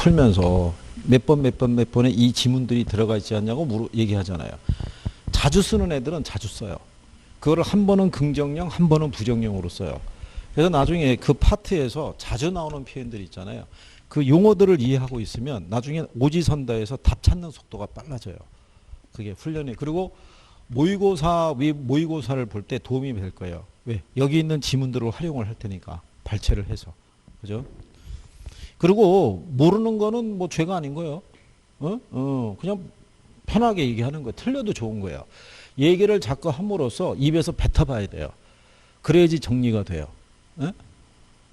풀면서 몇 번에 이 지문들이 들어가 있지 않냐고 얘기하잖아요. 자주 쓰는 애들은 자주 써요. 그거를 한 번은 긍정형, 한 번은 부정형으로 써요. 그래서 나중에 그 파트에서 자주 나오는 표현들이 있잖아요. 그 용어들을 이해하고 있으면 나중에 오지선다에서 답 찾는 속도가 빨라져요. 그게 훈련이. 그리고 모의고사를 볼 때 도움이 될 거예요. 왜? 여기 있는 지문들을 활용을 할 테니까. 발췌를 해서. 그죠? 그리고 모르는 거는 뭐 죄가 아닌 거예요. 그냥 편하게 얘기하는 거예요. 틀려도 좋은 거예요. 얘기를 자꾸 함으로써 입에서 뱉어봐야 돼요. 그래야지 정리가 돼요. 에?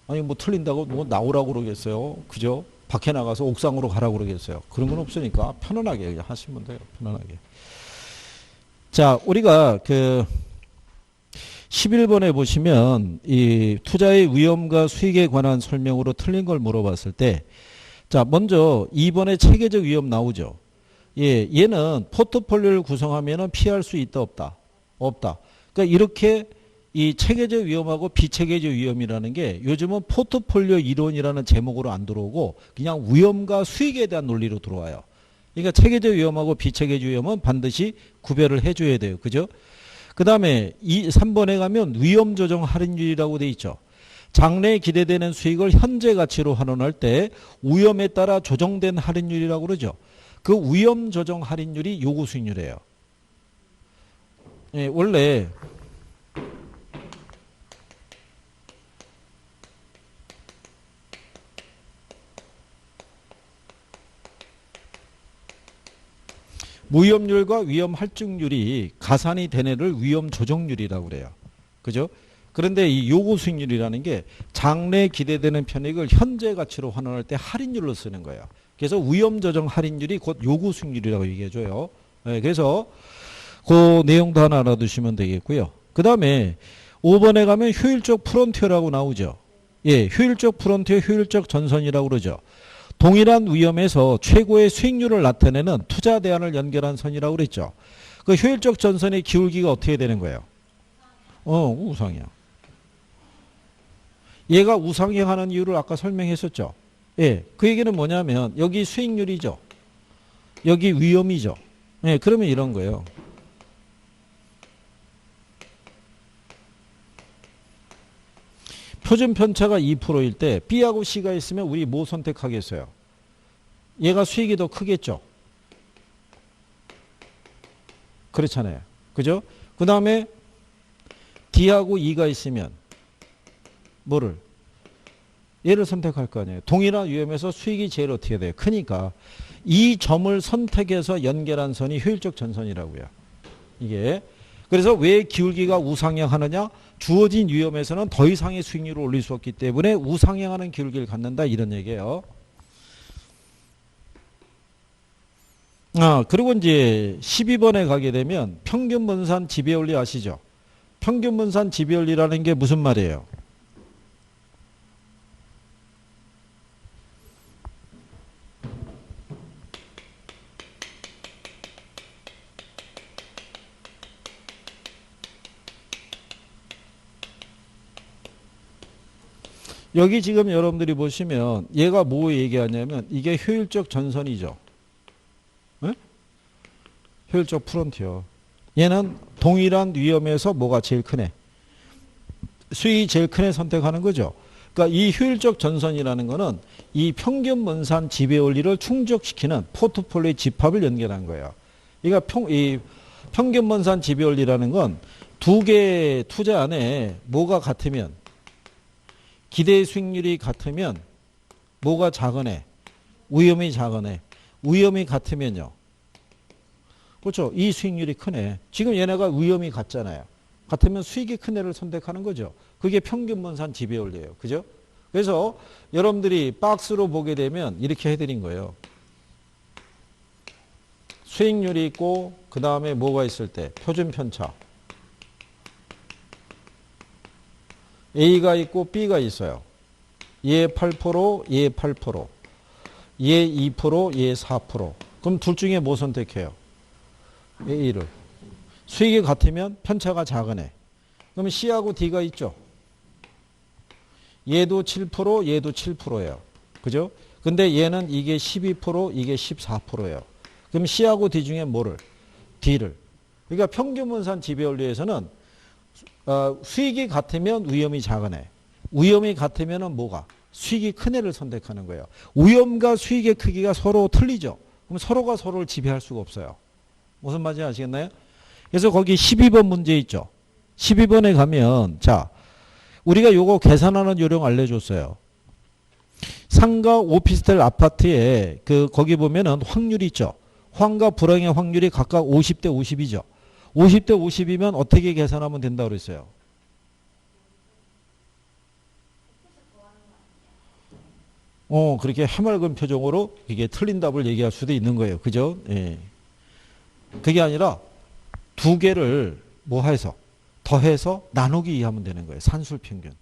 아니 뭐 틀린다고 뭐 나오라고 그러겠어요. 그죠? 밖에 나가서 옥상으로 가라고 그러겠어요. 그런 건 없으니까 편안하게 그냥 하시면 돼요. 편안하게. 자, 우리가 그 11번에 보시면 이 투자의 위험과 수익에 관한 설명으로 틀린 걸 물어봤을 때, 자, 먼저 2번에 체계적 위험 나오죠. 예, 얘는 포트폴리오를 구성하면은 피할 수 있다, 없다? 없다. 그러니까 이렇게 이 체계적 위험하고 비체계적 위험이라는 게 요즘은 포트폴리오 이론이라는 제목으로 안 들어오고 그냥 위험과 수익에 대한 논리로 들어와요. 그러니까 체계적 위험하고 비체계적 위험은 반드시 구별을 해줘야 돼요. 그죠? 그 다음에 3번에 가면 위험 조정 할인율이라고 돼 있죠. 장래에 기대되는 수익을 현재 가치로 환원할 때 위험에 따라 조정된 할인율이라고 그러죠. 그 위험 조정 할인율이 요구 수익률이에요. 예, 원래 무위험률과 위험 할증률이 가산이 된 애를 위험 조정률이라고 그래요. 그죠? 그런데 이 요구 수익률이라는 게 장래 기대되는 편익을 현재 가치로 환원할 때 할인율로 쓰는 거예요. 그래서 위험 조정 할인율이 곧 요구 수익률이라고 얘기해줘요. 네, 그래서 그 내용도 하나 알아두시면 되겠고요. 그 다음에 5번에 가면 효율적 프론티어라고 나오죠. 예, 효율적 프론티어, 효율적 전선이라고 그러죠. 동일한 위험에서 최고의 수익률을 나타내는 투자 대안을 연결한 선이라고 그랬죠. 그 효율적 전선의 기울기가 어떻게 되는 거예요? 우상향. 얘가 우상향하는 이유를 아까 설명했었죠. 예, 그 얘기는 뭐냐면 여기 수익률이죠. 여기 위험이죠. 예, 그러면 이런 거예요. 표준 편차가 2%일 때 B하고 C가 있으면 우리 뭐 선택하겠어요? 얘가 수익이 더 크겠죠. 그렇잖아요. 그죠? 그 다음에 D하고 E가 있으면 뭐를? 얘를 선택할 거 아니에요. 동일한 위험에서 수익이 제일 어떻게 돼요? 크니까 이 점을 선택해서 연결한 선이 효율적 전선이라고요. 이게. 그래서 왜 기울기가 우상향하느냐? 주어진 위험에서는 더 이상의 수익률을 올릴 수 없기 때문에 우상향하는 기울기를 갖는다 이런 얘기예요. 그리고 이제 12번에 가게 되면 평균 분산 지배원리 아시죠? 평균 분산 지배원리라는 게 무슨 말이에요? 여기 지금 여러분들이 보시면 얘가 뭐 얘기하냐면 이게 효율적 전선이죠. 네? 효율적 프론티어. 얘는 동일한 위험에서 뭐가 제일 크네? 수익이 제일 크네 선택하는 거죠. 그러니까 이 효율적 전선이라는 거는 이 평균 분산 지배 원리를 충족시키는 포트폴리오 집합을 연결한 거예요. 그러니까 이 평균 분산 지배 원리라는 건 두 개의 투자 안에 뭐가 같으면 기대 수익률이 같으면 뭐가 작으네? 위험이 작으네. 위험이 같으면요. 그렇죠. 이 수익률이 크네. 지금 얘네가 위험이 같잖아요. 같으면 수익이 큰 애를 선택하는 거죠. 그게 평균 분산 지배 원리예요. 그죠? 그래서 여러분들이 박스로 보게 되면 이렇게 해드린 거예요. 수익률이 있고 그 다음에 뭐가 있을 때 표준 편차. A가 있고 B가 있어요. 얘 8%, 얘 8%, 얘 2%, 얘 4%. 그럼 둘 중에 뭐 선택해요? A를. 수익이 같으면 편차가 작으네. 그러면 C하고 D가 있죠. 얘도 7%, 얘도 7%예요. 그죠? 근데 얘는 이게 12%, 이게 14%예요. 그럼 C하고 D 중에 뭐를? D를. 그러니까 평균분산 지배원리에서는 수익이 같으면 위험이 작은 애. 위험이 같으면 뭐가? 수익이 큰 애를 선택하는 거예요. 위험과 수익의 크기가 서로 틀리죠. 그럼 서로가 서로를 지배할 수가 없어요. 무슨 말인지 아시겠나요? 그래서 거기 12번 문제 있죠. 12번에 가면 자 우리가 요거 계산하는 요령 알려줬어요. 상가 오피스텔 아파트에 거기 보면은 확률이 있죠. 황과 불황의 확률이 각각 50대 50이죠. 50대 50이면 어떻게 계산하면 된다고 그랬어요? 그렇게 해맑은 표정으로 이게 틀린 답을 얘기할 수도 있는 거예요. 그죠? 예. 그게 아니라 두 개를 뭐 해서 더해서 나누기 하면 되는 거예요. 산술평균.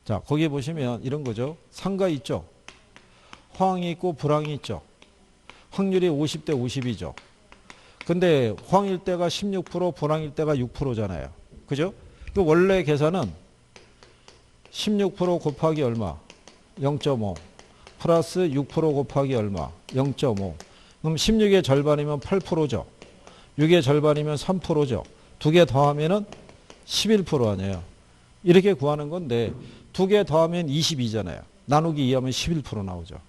자, 거기에 보시면 이런 거죠. 상가 있죠. 황이 있고 불황이 있죠. 확률이 50대 50이죠. 근데 황일 때가 16%, 불황일 때가 6%잖아요. 그죠? 그 원래 계산은 16% 곱하기 얼마? 0.5 플러스 6% 곱하기 얼마? 0.5. 그럼 16의 절반이면 8%죠. 6의 절반이면 3%죠. 두 개 더하면은 11% 아니에요. 이렇게 구하는 건데 두 개 더하면 22잖아요. 나누기 2하면 11% 나오죠.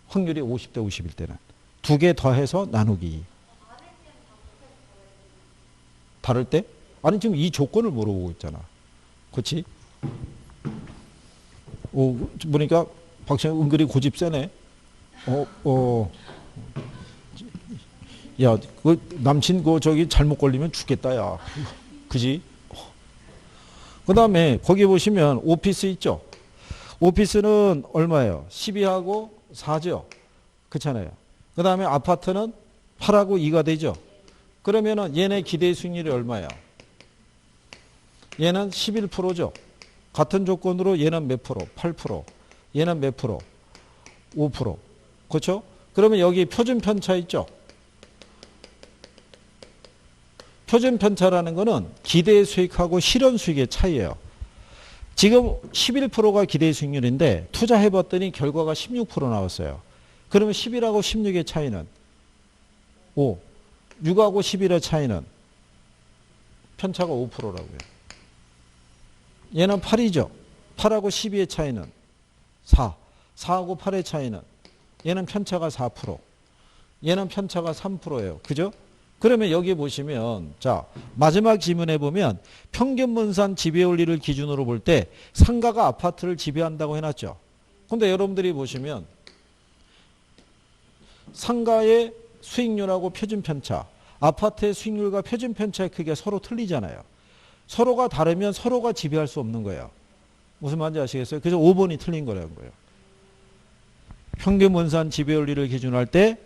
확률이 50대 50일 때는. 두 개 더해서 나누기 2. 다를 때? 아니 지금 이 조건을 물어보고 있잖아. 그렇지? 보니까 박찬호 은근히 고집 세네. 야, 남친 저기 잘못 걸리면 죽겠다, 야. 그지? 그 다음에 거기 보시면 오피스 있죠? 오피스는 얼마예요? 12하고 4죠? 그렇잖아요. 그 다음에 아파트는 8하고 2가 되죠? 그러면은 얘네 기대 수익률이 얼마야? 얘는 11%죠? 같은 조건으로 얘는 몇 프로? 8%. 얘는 몇 프로? 5%. 그렇죠? 그러면 여기 표준 편차 있죠? 표준 편차라는 거는 기대 수익하고 실현 수익의 차이예요. 지금 11%가 기대 수익률인데 투자해 봤더니 결과가 16% 나왔어요. 그러면 11하고 16의 차이는 5. 6하고 11의 차이는 편차가 5%라고요. 얘는 8이죠. 8하고 12의 차이는 4. 4하고 8의 차이는 얘는 편차가 4%. 얘는 편차가 3%예요. 그죠? 그러면 여기 보시면 자 마지막 지문에 보면 평균분산 지배원리를 기준으로 볼 때 상가가 아파트를 지배한다고 해놨죠. 근데 여러분들이 보시면 상가의 수익률하고 표준편차, 아파트의 수익률과 표준편차의 크기가 서로 틀리잖아요. 서로가 다르면 서로가 지배할 수 없는 거예요. 무슨 말인지 아시겠어요? 그래서 5번이 틀린 거라는 거예요. 평균분산 지배원리를 기준으로 할 때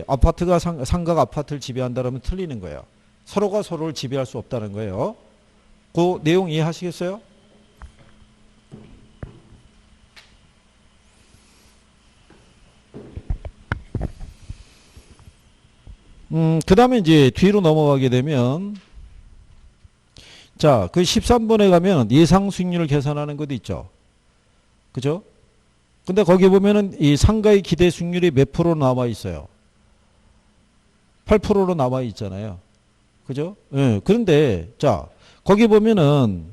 아파트가 상가가 아파트를 지배한다면 틀리는 거예요. 서로가 서로를 지배할 수 없다는 거예요. 그 내용 이해하시겠어요? 그 다음에 이제 뒤로 넘어가게 되면 자, 그 13번에 가면 예상 수익률을 계산하는 것도 있죠. 그죠? 근데 거기 보면은 이 상가의 기대 수익률이 몇 프로 나와 있어요? 8%로 나와 있잖아요. 그죠? 예. 그런데 자, 거기 보면은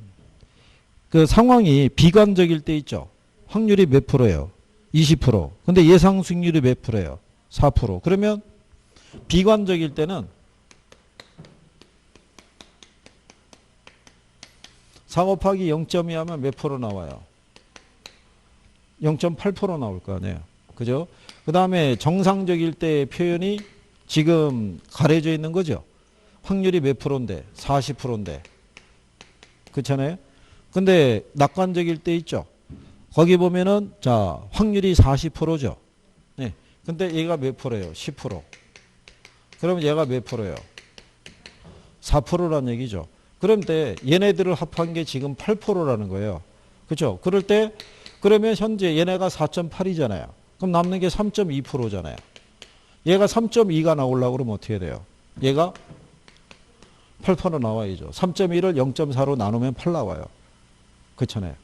그 상황이 비관적일 때 있죠. 확률이 몇 프로예요? 20%. 근데 예상 수익률이 몇 프로예요? 4%. 그러면 비관적일 때는 4 곱하기 0.2 하면 몇 프로 나와요? 0.8% 나올 거 아니에요. 그죠? 그 다음에 정상적일 때의 표현이 지금 가려져 있는 거죠. 확률이 몇 프로인데? 40%인데. 그렇잖아요? 근데 낙관적일 때 있죠. 거기 보면은 자, 확률이 40%죠. 네. 근데 얘가 몇 프로예요? 10%. 그럼 얘가 몇 프로예요? 4%란 얘기죠. 그런데 얘네들을 합한 게 지금 8%라는 거예요. 그렇죠? 그럴 때 그러면 현재 얘네가 4.8이잖아요. 그럼 남는 게 3.2%잖아요. 얘가 3.2가 나오려고 그러면 어떻게 돼요? 얘가 8% 나와야죠. 3.1을 0.4로 나누면 8 나와요. 그렇잖아요.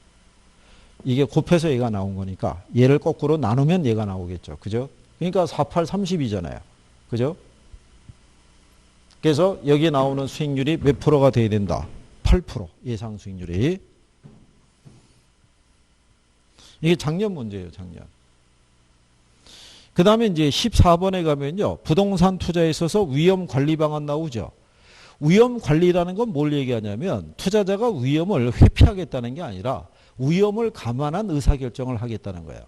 이게 곱해서 얘가 나온 거니까 얘를 거꾸로 나누면 얘가 나오겠죠. 그죠? 그러니까 48, 30이잖아요. 그죠? 그래서 여기에 나오는 수익률이 몇 프로가 돼야 된다? 8% 예상 수익률이. 이게 작년 문제예요, 작년. 그 다음에 이제 14번에 가면요. 부동산 투자에 있어서 위험 관리 방안 나오죠. 위험 관리라는 건 뭘 얘기하냐면 투자자가 위험을 회피하겠다는 게 아니라 위험을 감안한 의사결정을 하겠다는 거예요.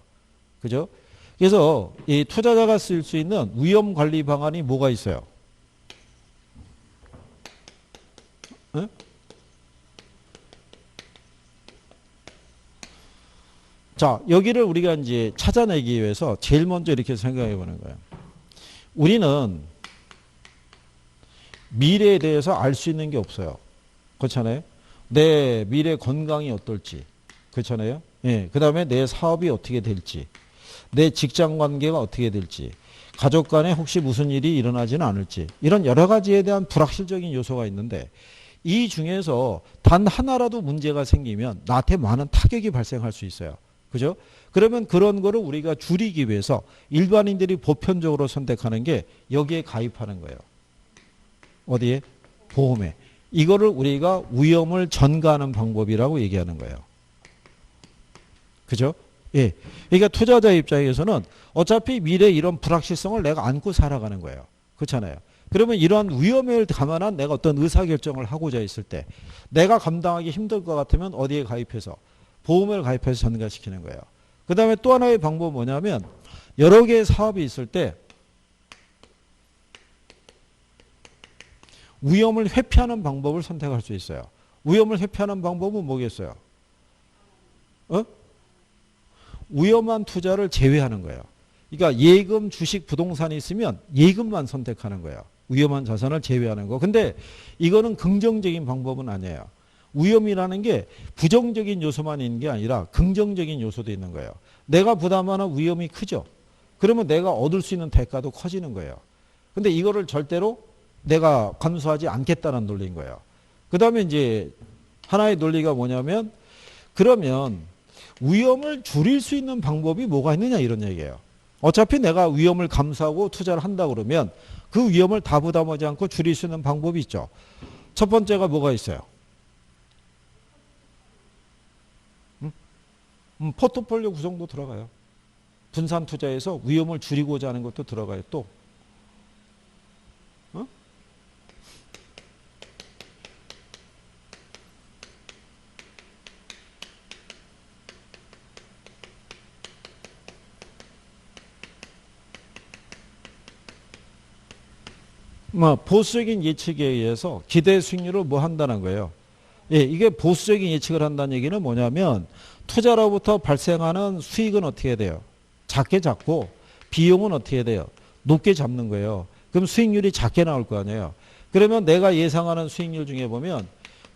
그죠? 그래서 이 투자자가 쓸 수 있는 위험 관리 방안이 뭐가 있어요? 네? 자, 여기를 우리가 이제 찾아내기 위해서 제일 먼저 이렇게 생각해 보는 거예요. 우리는 미래에 대해서 알 수 있는 게 없어요. 그렇잖아요? 내 미래 건강이 어떨지. 그렇잖아요? 예. 그 다음에 내 사업이 어떻게 될지. 내 직장 관계가 어떻게 될지. 가족 간에 혹시 무슨 일이 일어나지는 않을지. 이런 여러 가지에 대한 불확실적인 요소가 있는데 이 중에서 단 하나라도 문제가 생기면 나한테 많은 타격이 발생할 수 있어요. 그죠? 그러면 그런 거를 우리가 줄이기 위해서 일반인들이 보편적으로 선택하는 게 여기에 가입하는 거예요. 어디에? 보험에. 이거를 우리가 위험을 전가하는 방법이라고 얘기하는 거예요. 그죠? 예. 그러니까 투자자 입장에서는 어차피 미래 이런 불확실성을 내가 안고 살아가는 거예요. 그렇잖아요. 그러면 이러한 위험을 감안한 내가 어떤 의사결정을 하고자 했을 때 내가 감당하기 힘들 것 같으면 어디에 가입해서? 보험을 가입해서 전가시키는 거예요. 그 다음에 또 하나의 방법은 뭐냐면 여러 개의 사업이 있을 때 위험을 회피하는 방법을 선택할 수 있어요. 위험을 회피하는 방법은 뭐겠어요? 위험한 투자를 제외하는 거예요. 그러니까 예금, 주식, 부동산이 있으면 예금만 선택하는 거예요. 위험한 자산을 제외하는 거. 근데 이거는 긍정적인 방법은 아니에요. 위험이라는 게 부정적인 요소만 있는 게 아니라 긍정적인 요소도 있는 거예요. 내가 부담하는 위험이 크죠. 그러면 내가 얻을 수 있는 대가도 커지는 거예요. 근데 이거를 절대로 내가 감수하지 않겠다는 논리인 거예요. 그 다음에 이제 하나의 논리가 뭐냐면 그러면 위험을 줄일 수 있는 방법이 뭐가 있느냐 이런 얘기예요. 어차피 내가 위험을 감수하고 투자를 한다 그러면 그 위험을 다 부담하지 않고 줄일 수 있는 방법이 있죠. 첫 번째가 뭐가 있어요? 포트폴리오 구성도 들어가요. 분산 투자에서 위험을 줄이고자 하는 것도 들어가요. 또 보수적인 예측에 의해서 기대 수익률을 뭐 한다는 거예요. 예, 이게 보수적인 예측을 한다는 얘기는 뭐냐면 투자로부터 발생하는 수익은 어떻게 돼요? 작게 잡고 비용은 어떻게 돼요? 높게 잡는 거예요. 그럼 수익률이 작게 나올 거 아니에요. 그러면 내가 예상하는 수익률 중에 보면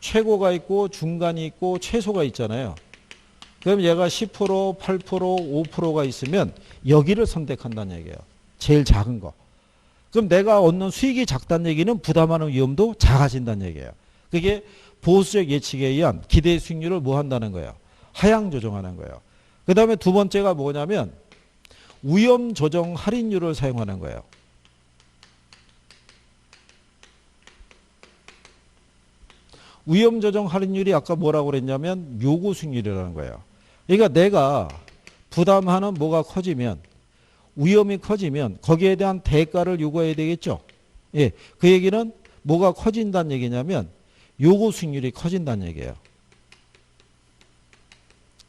최고가 있고 중간이 있고 최소가 있잖아요. 그럼 얘가 10%, 8%, 5%가 있으면 여기를 선택한다는 얘기예요. 제일 작은 거. 그럼 내가 얻는 수익이 작다는 얘기는 부담하는 위험도 작아진다는 얘기예요. 그게 보수적 예측에 의한 기대 수익률을 뭐 한다는 거예요? 하향 조정하는 거예요. 그 다음에 두 번째가 뭐냐면 위험 조정 할인율을 사용하는 거예요. 위험 조정 할인율이 아까 뭐라고 그랬냐면 요구 수익률이라는 거예요. 그러니까 내가 부담하는 뭐가 커지면 위험이 커지면 거기에 대한 대가를 요구해야 되겠죠. 예, 그 얘기는 뭐가 커진다는 얘기냐면 요구 수익률이 커진다는 얘기예요.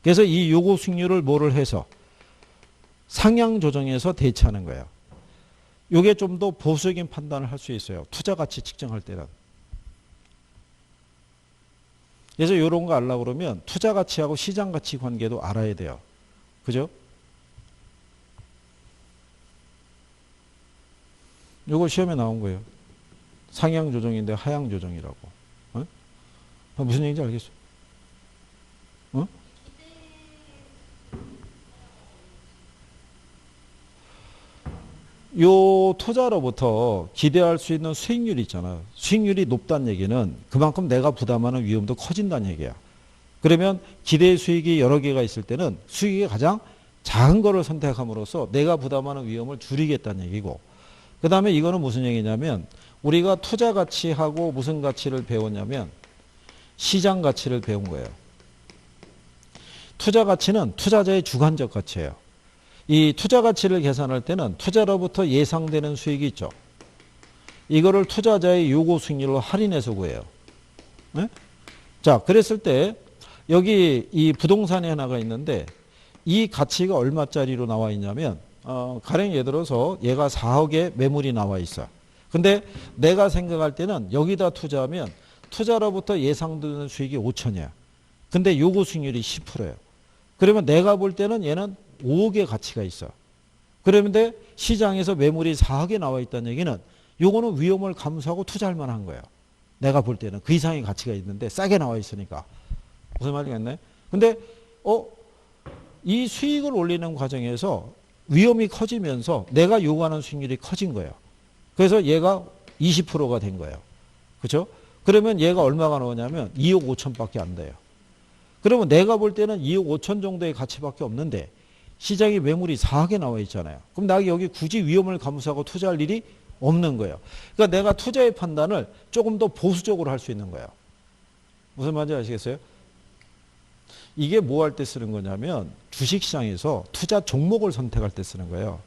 그래서 이 요구 수익률을 뭐를 해서 상향 조정해서 대체하는 거예요. 이게 좀 더 보수적인 판단을 할 수 있어요. 투자 가치 측정할 때는. 그래서 이런 거 알려고 그러면 투자 가치하고 시장 가치 관계도 알아야 돼요. 그죠? 이거 시험에 나온 거예요. 상향 조정인데 하향 조정이라고. 어? 무슨 얘기인지 알겠어? 어? 요 투자로부터 기대할 수 있는 수익률이 있잖아. 수익률이 높다는 얘기는 그만큼 내가 부담하는 위험도 커진다는 얘기야. 그러면 기대 수익이 여러 개가 있을 때는 수익이 가장 작은 거를 선택함으로써 내가 부담하는 위험을 줄이겠다는 얘기고, 그 다음에 이거는 무슨 얘기냐면 우리가 투자 가치하고 무슨 가치를 배웠냐면 시장 가치를 배운 거예요. 투자 가치는 투자자의 주관적 가치예요. 이 투자 가치를 계산할 때는 투자로부터 예상되는 수익이 있죠. 이거를 투자자의 요구 수익률로 할인해서 구해요. 네? 자, 그랬을 때 여기 이 부동산이 하나가 있는데 이 가치가 얼마짜리로 나와 있냐면 가령 예를 들어서 얘가 4억의 매물이 나와 있어. 근데 내가 생각할 때는 여기다 투자하면 투자로부터 예상되는 수익이 5천이야. 근데 요구 수익률이 10%예요. 그러면 내가 볼 때는 얘는 5억의 가치가 있어. 그런데 시장에서 매물이 4억에 나와 있다는 얘기는 요거는 위험을 감수하고 투자할 만한 거예요. 내가 볼 때는 그 이상의 가치가 있는데 싸게 나와 있으니까. 무슨 말이겠네? 근데 이 수익을 올리는 과정에서 위험이 커지면서 내가 요구하는 수익률이 커진 거예요. 그래서 얘가 20%가 된 거예요. 그렇죠? 그러면 얘가 얼마가 나오냐면 2억 5천밖에 안 돼요. 그러면 내가 볼 때는 2억 5천 정도의 가치밖에 없는데 시장에 매물이 4억에 나와 있잖아요. 그럼 나 여기 굳이 위험을 감수하고 투자할 일이 없는 거예요. 그러니까 내가 투자의 판단을 조금 더 보수적으로 할 수 있는 거예요. 무슨 말인지 아시겠어요? 이게 뭐 할 때 쓰는 거냐면 주식시장에서 투자 종목을 선택할 때 쓰는 거예요.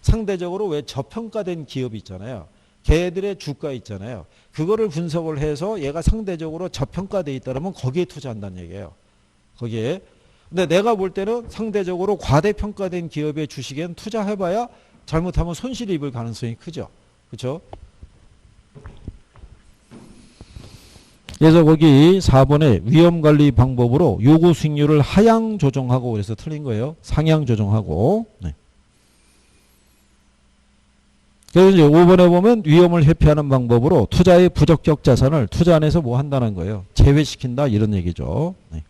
상대적으로 왜 저평가된 기업이 있잖아요. 걔들의 주가 있잖아요. 그거를 분석을 해서 얘가 상대적으로 저평가되어 있다면 거기에 투자한다는 얘기예요. 거기에. 근데 내가 볼 때는 상대적으로 과대평가된 기업의 주식엔 투자해봐야 잘못하면 손실을 입을 가능성이 크죠. 그렇죠? 그래서 거기 4번에 위험관리 방법으로 요구 수익률을 하향 조정하고 그래서 틀린 거예요. 상향 조정하고. 네. 그래서 이제 5번에 보면 위험을 회피하는 방법으로 투자의 부적격 자산을 투자 안에서 뭐 한다는 거예요. 제외시킨다 이런 얘기죠. 네.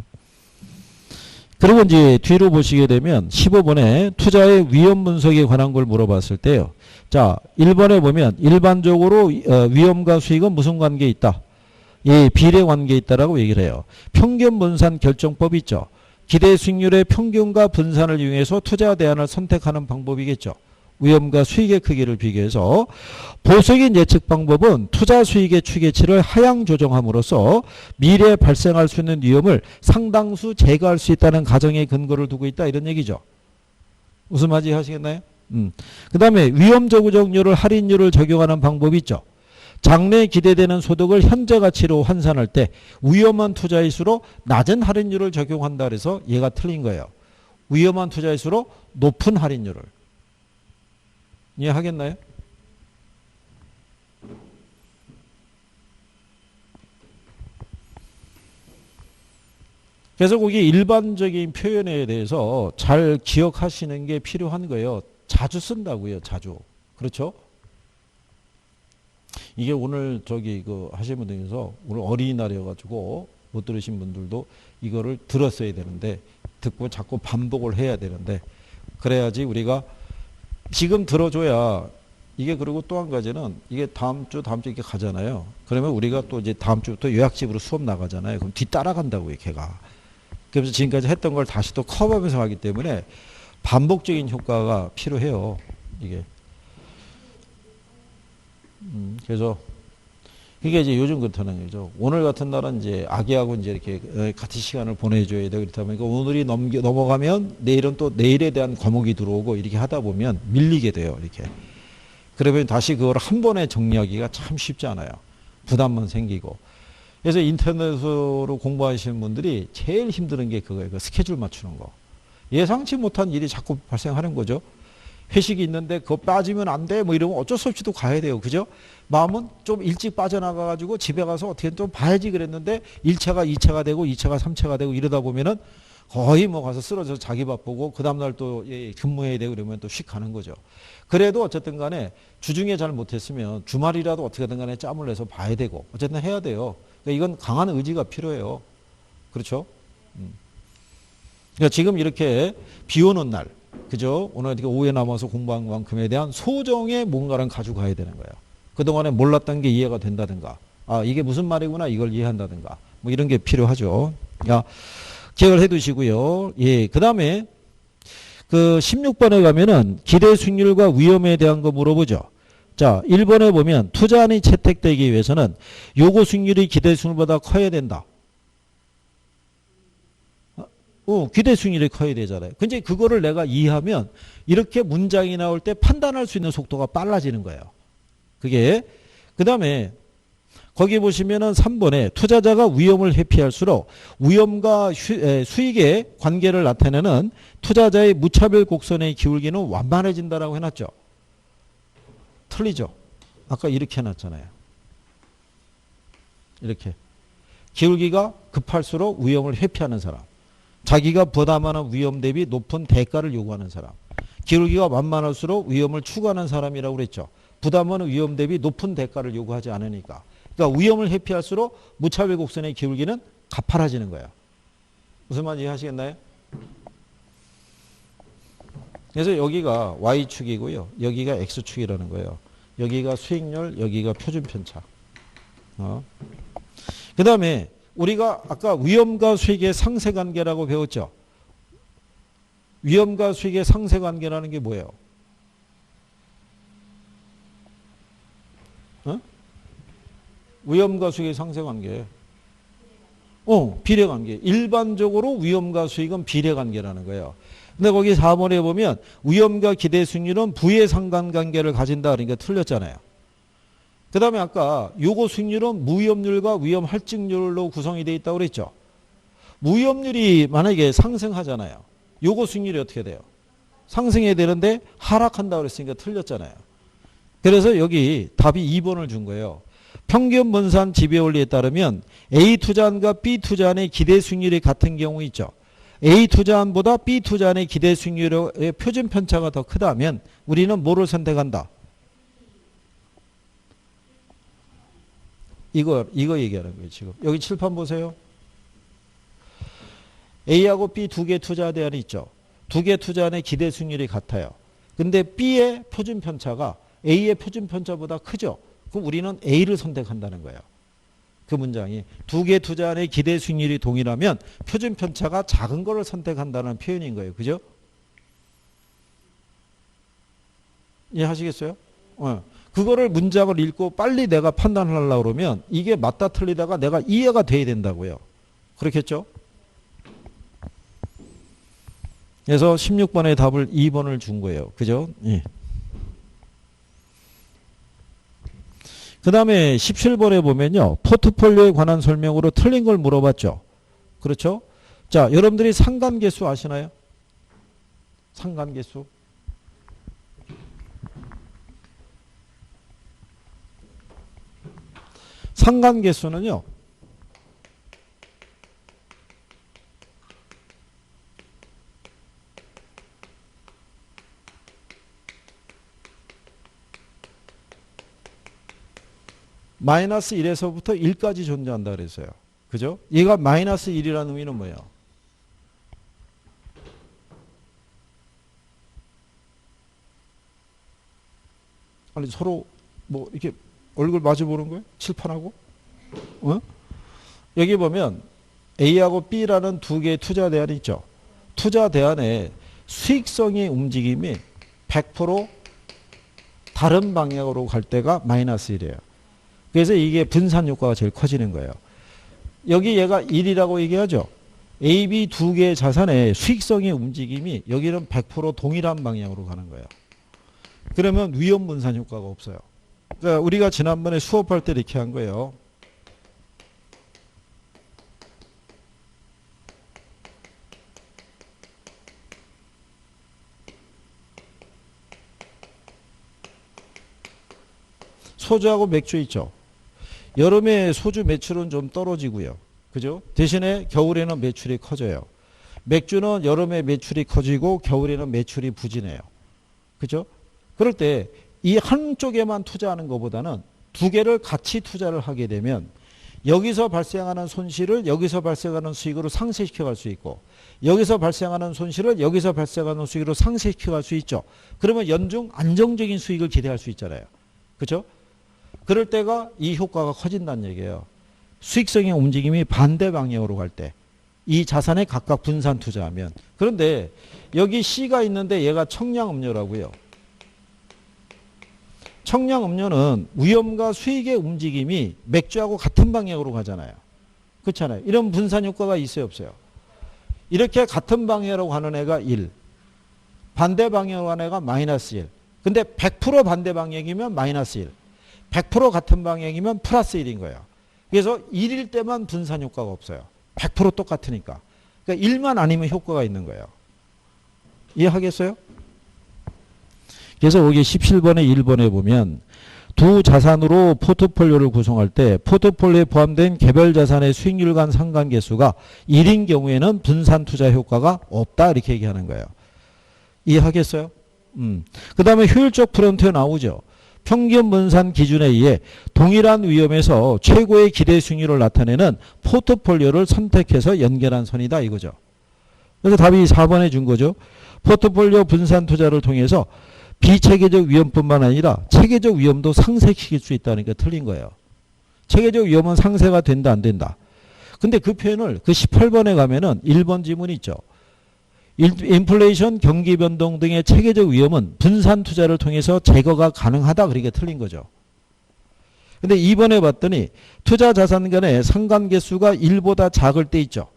그리고 이제 뒤로 보시게 되면 15번에 투자의 위험 분석에 관한 걸 물어봤을 때요. 자, 1번에 보면 일반적으로 위험과 수익은 무슨 관계에 있다? 예, 비례 관계에 있다라고 얘기를 해요. 평균 분산 결정법이 있죠. 기대 수익률의 평균과 분산을 이용해서 투자 대안을 선택하는 방법이겠죠. 위험과 수익의 크기를 비교해서 보수적인 예측 방법은 투자 수익의 추계치를 하향 조정함으로써 미래에 발생할 수 있는 위험을 상당수 제거할 수 있다는 가정의 근거를 두고 있다 이런 얘기죠. 무슨 말인지 하시겠나요? 그 다음에 위험 저구정률을 할인율을 적용하는 방법이 있죠. 장래에 기대되는 소득을 현재 가치로 환산할 때 위험한 투자일수록 낮은 할인율을 적용한다 그래서 얘가 틀린 거예요. 위험한 투자일수록 높은 할인율을. 이해하겠나요? 그래서 거기 일반적인 표현에 대해서 잘 기억하시는 게 필요한 거예요. 자주 쓴다고요. 자주. 그렇죠? 이게 오늘 하신 분들 중에서 오늘 어린이날이어가지고 못 들으신 분들도 이거를 들었어야 되는데 듣고 자꾸 반복을 해야 되는데 그래야지 우리가 지금 들어줘야 이게 그리고 또 한 가지는 이게 다음 주 이렇게 가잖아요. 그러면 우리가 또 이제 다음 주부터 요약집으로 수업 나가잖아요. 그럼 뒤 따라간다고요, 걔가. 그래서 지금까지 했던 걸 다시 또 커버하면서 하기 때문에 반복적인 효과가 필요해요. 이게. 그래서 이게 이제 요즘 그렇다는 거죠. 오늘 같은 날은 이제 아기하고 이제 이렇게 같은 시간을 보내줘야 돼. 그렇다 보니까 오늘이 넘어가면 내일은 또 내일에 대한 과목이 들어오고 이렇게 하다 보면 밀리게 돼요. 이렇게. 그러면 다시 그걸 한 번에 정리하기가 참 쉽지 않아요. 부담만 생기고. 그래서 인터넷으로 공부하시는 분들이 제일 힘든 게 그거예요. 그 스케줄 맞추는 거. 예상치 못한 일이 자꾸 발생하는 거죠. 회식이 있는데 그거 빠지면 안 돼 뭐 이러면 어쩔 수 없이 또 가야 돼요. 그죠? 마음은 좀 일찍 빠져나가가지고 집에 가서 어떻게 좀 봐야지 그랬는데 1차가 2차가 되고 2차가 3차가 되고 이러다 보면은 거의 뭐 가서 쓰러져서 자기 바쁘고 그 다음날 또 근무해야 되고 그러면 또 휙 가는 거죠. 그래도 어쨌든 간에 주중에 잘 못했으면 주말이라도 어떻게든 간에 짬을 내서 봐야 되고 어쨌든 해야 돼요. 그러니까 이건 강한 의지가 필요해요. 그렇죠? 그러니까 지금 이렇게 비 오는 날 그죠? 오늘 이렇게 오후에 남아서 공부한 만큼에 대한 소정의 뭔가를 가져가야 되는 거예요. 그동안에 몰랐던 게 이해가 된다든가, 아, 이게 무슨 말이구나, 이걸 이해한다든가, 뭐 이런 게 필요하죠. 야, 기억을 해 두시고요. 예, 그 다음에 그 16번에 가면은 기대 수익률과 위험에 대한 거 물어보죠. 자, 1번에 보면 투자안이 채택되기 위해서는 요구 수익률이 기대 수익률보다 커야 된다. 기대 수익률이 커야 되잖아요. 근데 그거를 내가 이해하면 이렇게 문장이 나올 때 판단할 수 있는 속도가 빨라지는 거예요. 그게 그 다음에 거기 보시면은 3번에 투자자가 위험을 회피할수록 위험과 수익의 관계를 나타내는 투자자의 무차별 곡선의 기울기는 완만해진다라고 해놨죠. 틀리죠. 아까 이렇게 해놨잖아요. 이렇게 기울기가 급할수록 위험을 회피하는 사람, 자기가 부담하는 위험 대비 높은 대가를 요구하는 사람, 기울기가 완만할수록 위험을 추구하는 사람이라고 그랬죠. 부담하는 위험 대비 높은 대가를 요구하지 않으니까. 그러니까 위험을 회피할수록 무차별 곡선의 기울기는 가파라지는 거예요. 무슨 말인지 이해하시겠나요? 그래서 여기가 Y축이고요. 여기가 X축이라는 거예요. 여기가 수익률, 여기가 표준편차. 그 다음에 우리가 아까 위험과 수익의 상세관계라고 배웠죠. 위험과 수익의 상세관계라는 게 뭐예요? 위험과 수익의 상세관계. 비례관계. 일반적으로 위험과 수익은 비례관계라는 거예요. 근데 거기 4번에 보면 위험과 기대 수익률은 부의 상관관계를 가진다. 그러니까 틀렸잖아요. 그 다음에 아까 요거 수익률은 무위험률과 위험 할증률로 구성이 되어 있다고 그랬죠. 무위험률이 만약에 상승하잖아요. 요거 수익률이 어떻게 돼요? 상승해야 되는데 하락한다고 그랬으니까 틀렸잖아요. 그래서 여기 답이 2번을 준 거예요. 평균 분산 지배 원리에 따르면 A 투자안과 B 투자안의 기대 수익률이 같은 경우 있죠. A 투자안보다 B 투자안의 기대 수익률의 표준 편차가 더 크다면 우리는 뭐를 선택한다? 이거 얘기하는 거예요, 지금. 여기 칠판 보세요. A하고 B 두 개 투자 대안이 있죠. 두 개 투자안의 기대 수익률이 같아요. 근데 B의 표준 편차가 A의 표준 편차보다 크죠. 그럼 우리는 A를 선택한다는 거예요. 그 문장이 두 개 투자안의 기대 수익률이 동일하면 표준 편차가 작은 거를 선택한다는 표현인 거예요. 그죠? 이해하시겠어요? 그거를 문장을 읽고 빨리 내가 판단하려고 그러면 이게 맞다 틀리다가 내가 이해가 돼야 된다고요. 그렇겠죠? 그래서 16번의 답을 2번을 준 거예요. 그죠? 예. 그 다음에 17번에 보면요. 포트폴리오에 관한 설명으로 틀린 걸 물어봤죠. 그렇죠? 자, 여러분들이 상관계수 아시나요? 상관계수. 상관계수는요. 마이너스 1에서부터 1까지 존재한다 그랬어요. 그죠? 얘가 마이너스 1이라는 의미는 뭐예요? 아니 서로 뭐 이렇게 얼굴 마주 보는 거예요? 칠판하고? 여기 보면 A하고 B라는 두 개의 투자 대안이 있죠. 투자 대안의 수익성의 움직임이 100% 다른 방향으로 갈 때가 마이너스 1이에요. 그래서 이게 분산 효과가 제일 커지는 거예요. 여기 얘가 1이라고 얘기하죠. A, B 두 개의 자산의 수익성의 움직임이 여기는 100% 동일한 방향으로 가는 거예요. 그러면 위험 분산 효과가 없어요. 그러니까 우리가 지난번에 수업할 때 이렇게 한 거예요. 소주하고 맥주 있죠. 여름에 소주 매출은 좀 떨어지고요. 그죠? 대신에 겨울에는 매출이 커져요. 맥주는 여름에 매출이 커지고 겨울에는 매출이 부진해요. 그죠? 그럴 때 이 한쪽에만 투자하는 것보다는 두 개를 같이 투자를 하게 되면 여기서 발생하는 손실을 여기서 발생하는 수익으로 상쇄시켜 갈 수 있고 여기서 발생하는 손실을 여기서 발생하는 수익으로 상쇄시켜 갈 수 있죠. 그러면 연중 안정적인 수익을 기대할 수 있잖아요. 그죠? 그럴 때가 이 효과가 커진다는 얘기예요. 수익성의 움직임이 반대 방향으로 갈 때. 이 자산에 각각 분산 투자하면. 그런데 여기 C가 있는데 얘가 청량음료라고요. 청량음료는 위험과 수익의 움직임이 맥주하고 같은 방향으로 가잖아요. 그렇잖아요. 이런 분산 효과가 있어요, 없어요? 이렇게 같은 방향으로 가는 애가 1, 반대 방향으로 가는 애가 마이너스 1. 근데 100% 반대 방향이면 마이너스 1, 100% 같은 방향이면 플러스 1인 거예요. 그래서 1일 때만 분산 효과가 없어요. 100% 똑같으니까. 그러니까 1만 아니면 효과가 있는 거예요. 이해하겠어요? 그래서 여기 17번에 1번에 보면 두 자산으로 포트폴리오를 구성할 때 포트폴리오에 포함된 개별 자산의 수익률 간 상관계수가 1인 경우에는 분산 투자 효과가 없다 이렇게 얘기하는 거예요. 이해하겠어요? 그 다음에 효율적 프론트에 나오죠. 평균 분산 기준에 의해 동일한 위험에서 최고의 기대 수익률을 나타내는 포트폴리오를 선택해서 연결한 선이다 이거죠. 그래서 답이 4번에 준 거죠. 포트폴리오 분산 투자를 통해서 비체계적 위험뿐만 아니라 체계적 위험도 상쇄시킬 수 있다는 게 틀린 거예요. 체계적 위험은 상쇄가 된다 안 된다. 근데 그 표현을 그 18번에 가면은 1번 지문이 있죠. 인플레이션, 경기 변동 등의 체계적 위험은 분산 투자를 통해서 제거가 가능하다. 그렇게 틀린 거죠. 근데 2번에 봤더니 투자 자산 간의 상관계수가 1보다 작을 때 있죠.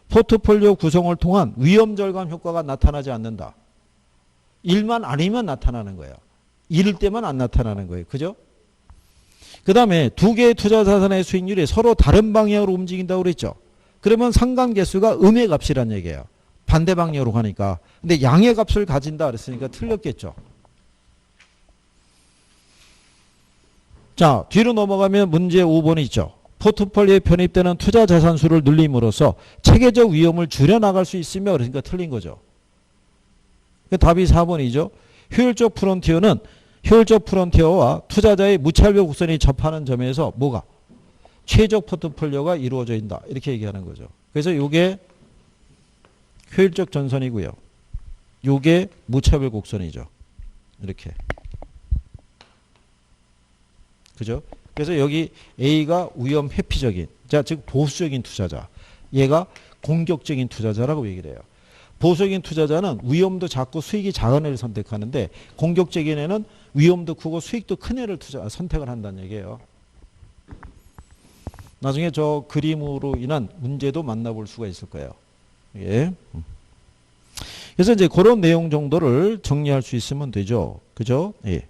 포트폴리오 구성을 통한 위험 절감 효과가 나타나지 않는다. 1만 아니면 나타나는 거예요. 1일 때만 안 나타나는 거예요. 그죠? 그 다음에 두 개의 투자 자산의 수익률이 서로 다른 방향으로 움직인다고 그랬죠. 그러면 상관계수가 음의 값이란 얘기예요. 반대 방향으로 가니까. 근데 양의 값을 가진다 그랬으니까 틀렸겠죠. 자, 뒤로 넘어가면 문제 5번이 있죠. 포트폴리오에 편입되는 투자 자산 수를 늘림으로써 체계적 위험을 줄여나갈 수 있으며 그러니까 틀린 거죠. 답이 4번이죠. 효율적 프론티어와 투자자의 무차별 곡선이 접하는 점에서 뭐가? 최적 포트폴리오가 이루어져 있다. 이렇게 얘기하는 거죠. 그래서 이게 효율적 전선이고요. 이게 무차별 곡선이죠. 이렇게. 그죠? 그래서 여기 A가 위험 회피적인, 자, 즉 보수적인 투자자. 얘가 공격적인 투자자라고 얘기를 해요. 보수적인 투자자는 위험도 작고 수익이 작은 애를 선택하는데 공격적인 애는 위험도 크고 수익도 큰 애를 선택을 한다는 얘기예요. 나중에 저 그림으로 인한 문제도 만나볼 수가 있을 거예요. 예. 그래서 이제 그런 내용 정도를 정리할 수 있으면 되죠. 그죠? 예.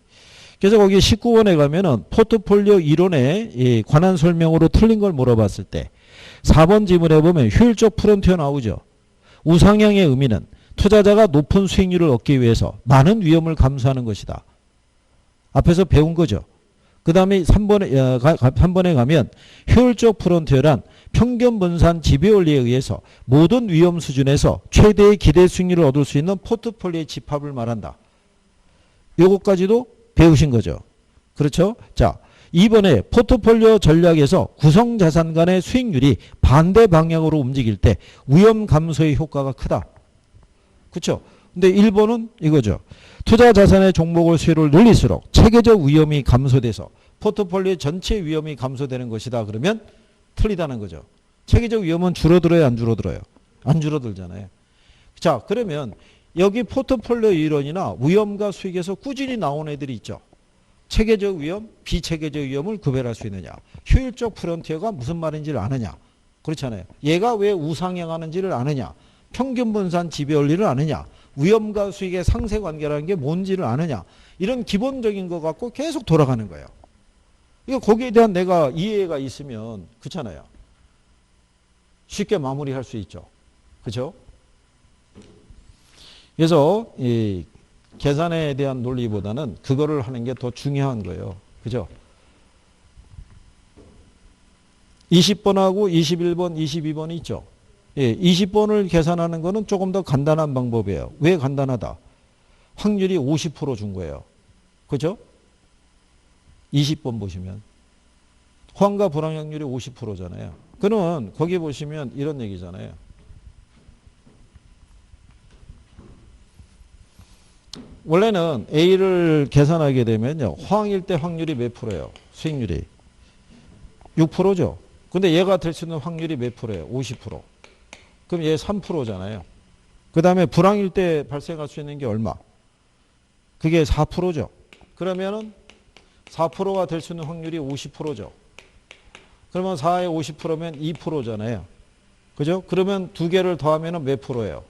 그래서 거기 19번에 가면은 포트폴리오 이론에 관한 설명으로 틀린 걸 물어봤을 때 4번 지문에 보면 효율적 프론티어 나오죠. 우상향의 의미는 투자자가 높은 수익률을 얻기 위해서 많은 위험을 감수하는 것이다. 앞에서 배운 거죠. 그 다음에 3번에 가면 효율적 프론티어란 평균 분산 지배원리에 의해서 모든 위험 수준에서 최대의 기대 수익률을 얻을 수 있는 포트폴리오의 집합을 말한다. 요것까지도 배우신 거죠. 그렇죠? 자, 2번에 포트폴리오 전략에서 구성자산 간의 수익률이 반대 방향으로 움직일 때 위험 감소의 효과가 크다. 그렇죠? 근데 1번은 이거죠. 투자 자산의 종목을 수요를 늘릴수록 체계적 위험이 감소돼서 포트폴리오 전체 위험이 감소되는 것이다. 그러면 틀리다는 거죠. 체계적 위험은 줄어들어요, 안 줄어들어요? 안 줄어들잖아요. 자, 그러면 여기 포트폴리오 이론이나 위험과 수익에서 꾸준히 나온 애들이 있죠. 체계적 위험, 비체계적 위험을 구별할 수 있느냐. 효율적 프론티어가 무슨 말인지를 아느냐. 그렇잖아요. 얘가 왜 우상향하는지를 아느냐. 평균 분산 지배 원리를 아느냐. 위험과 수익의 상쇄관계라는 게 뭔지를 아느냐. 이런 기본적인 거 갖고 계속 돌아가는 거예요. 이거 거기에 대한 내가 이해가 있으면 그렇잖아요. 쉽게 마무리할 수 있죠. 그렇죠? 그래서 이 계산에 대한 논리보다는 그거를 하는 게 더 중요한 거예요. 그죠? 20번하고 21번, 22번이 있죠. 예, 20번을 계산하는 거는 조금 더 간단한 방법이에요. 왜 간단하다? 확률이 50% 준 거예요. 그죠? 20번 보시면. 호황과 불황 확률이 50%잖아요. 그는 거기 보시면 이런 얘기잖아요. 원래는 A를 계산하게 되면요. 호황일 때 확률이 몇 프로예요? 수익률이. 6%죠. 근데 얘가 될 수 있는 확률이 몇 프로예요? 50%. 그럼 얘 3%잖아요. 그 다음에 불황일 때 발생할 수 있는 게 얼마? 그게 4%죠. 그러면은 4%가 될 수 있는 확률이 50%죠. 그러면 4에 50%면 2%잖아요. 그죠? 그러면 두 개를 더하면 몇 프로예요?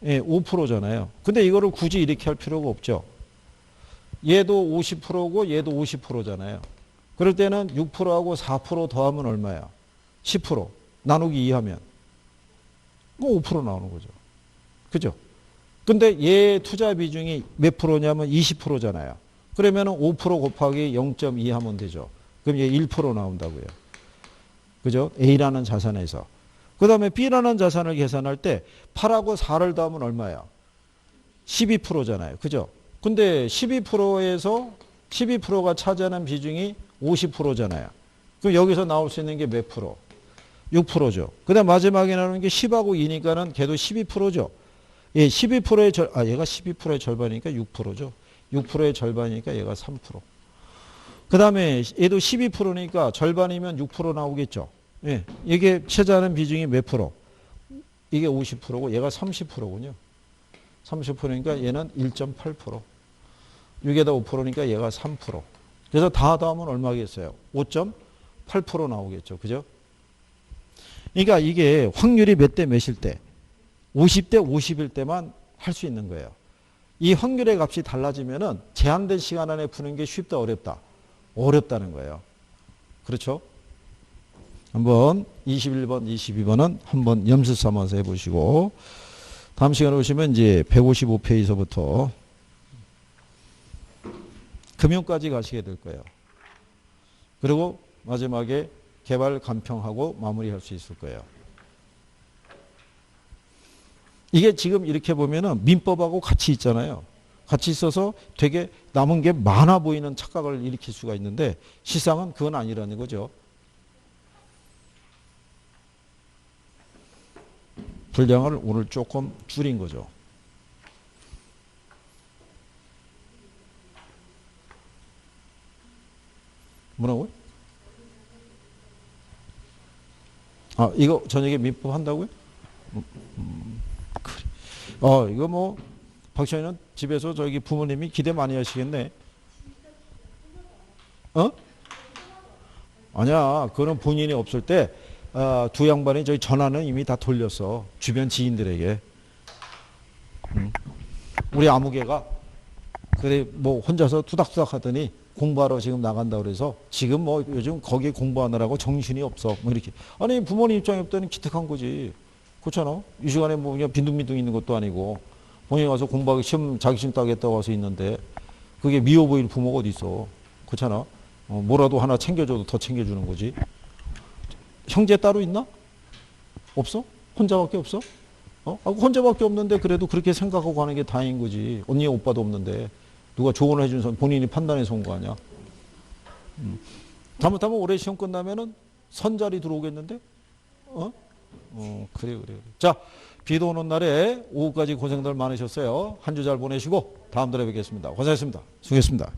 예, 5%잖아요. 근데 이거를 굳이 이렇게 할 필요가 없죠. 얘도 50%고 얘도 50%잖아요. 그럴 때는 6%하고 4% 더하면 얼마야? 10%. 나누기 2 하면 뭐 5% 나오는 거죠. 그죠? 근데 얘 투자 비중이 몇 프로냐면 20%잖아요. 그러면은 5% 곱하기 0.2 하면 되죠. 그럼 얘 1% 나온다고요. 그죠? A라는 자산에서. 그 다음에 B라는 자산을 계산할 때 8하고 4를 더하면 얼마야? 12%잖아요. 그죠? 근데 12%에서 12%가 차지하는 비중이 50%잖아요. 그럼 여기서 나올 수 있는 게 몇 프로? 6%죠. 그 다음 마지막에 나오는 게 10하고 2니까는 걔도 12%죠. 예, 12%의 얘가 12%의 절반이니까 6%죠. 6%의 절반이니까 얘가 3%. 그 다음에 얘도 12%니까 절반이면 6% 나오겠죠. 예, 이게 차지하는 비중이 몇 프로? 이게 50%고 얘가 30%군요. 30%니까 얘는 1.8%. 6에다 5%니까 얘가 3%. 그래서 다 더하면 얼마겠어요? 5.8% 나오겠죠. 그죠? 그러니까 이게 확률이 몇 대 몇일 때? 50대 50일 때만 할 수 있는 거예요. 이 확률의 값이 달라지면은 제한된 시간 안에 푸는 게 쉽다, 어렵다? 어렵다는 거예요. 그렇죠? 한번 21번, 22번은 한번 염수 삼아서 해보시고, 다음 시간에 오시면 이제 155페이지서부터 금융까지 가시게 될 거예요. 그리고 마지막에 개발 간평하고 마무리할 수 있을 거예요. 이게 지금 이렇게 보면은 민법하고 같이 있잖아요. 같이 있어서 되게 남은 게 많아 보이는 착각을 일으킬 수가 있는데 실상은 그건 아니라는 거죠. 분량을 오늘 조금 줄인 거죠. 뭐라고요? 아, 이거 저녁에 민법 한다고요? 그래. 이거 뭐 박찬희는 집에서 저기 부모님이 기대 많이 하시겠네. 어? 아니야. 그거는 본인이 없을 때 두 양반이 저희 전화는 이미 다 돌렸어. 주변 지인들에게. 우리 아무개가 그래 뭐 혼자서 투닥투닥 하더니 공부하러 지금 나간다 그래서 지금 뭐 요즘 거기 공부하느라고 정신이 없어. 뭐 이렇게. 아니 부모님 입장에 없더니 기특한 거지. 그렇잖아. 이 시간에 뭐 그냥 빈둥빈둥 있는 것도 아니고 본인이 와서 공부하기 시험 자기 시험 따겠다고 와서 있는데 그게 미워 보일 부모가 어디 있어. 그렇잖아. 뭐라도 하나 챙겨줘도 더 챙겨주는 거지. 형제 따로 있나? 없어? 혼자밖에 없어? 혼자밖에 없는데 그래도 그렇게 생각하고 가는 게 다행인 거지. 언니 오빠도 없는데 누가 조언을 해준 사람 본인이 판단해서 온 거 아니야. 잘못하면 올해 시험 끝나면은 선자리 들어오겠는데? 그래. 자, 비도 오는 날에 오후까지 고생들 많으셨어요. 한 주 잘 보내시고 다음 달에 뵙겠습니다. 고생하셨습니다. 수고했습니다.